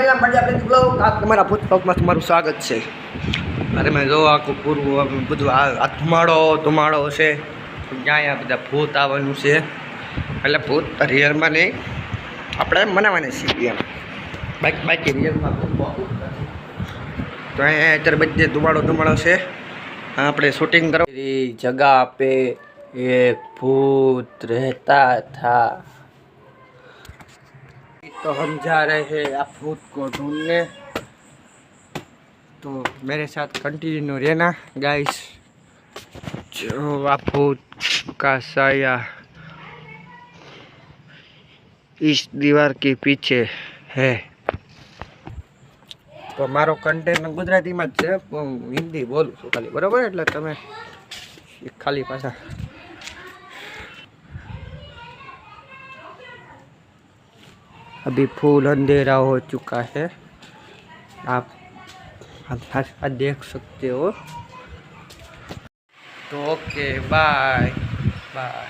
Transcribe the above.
Channel પર આપણે blog આ તમારા ભૂત બ્લોગમાં તમારું સ્વાગત છે। અરે મેં જો આખું પૂરું બધું આ ધુમાડો છે, ત્યાં બધા ભૂત આવવાનું છે, એટલે ભૂત રિયલમાં નહીં, આપણે બનાવવાની છીએ એમ બાકી રિયલમાં તો અહીંયા અત્યારે બધે ધુમાડો છે। આપણે शूटिंग करवाई जगह पे एक भूत रहता था, तो हम जा रहे हैं आप भूत को ढूंढने। तो मेरे साथ कंटिन्यू रहना गाइस। जो आप भूत का साया इस दीवार के पीछे है। तो मारो कंटेंट गुजराती में है, हिंदी बोलूँ छूँ खाली, बराबर, એટલે તમે ખાલી પાછા अभी फुल अंधेरा हो चुका है, आप देख सकते हो। तो ओके बाय बाय।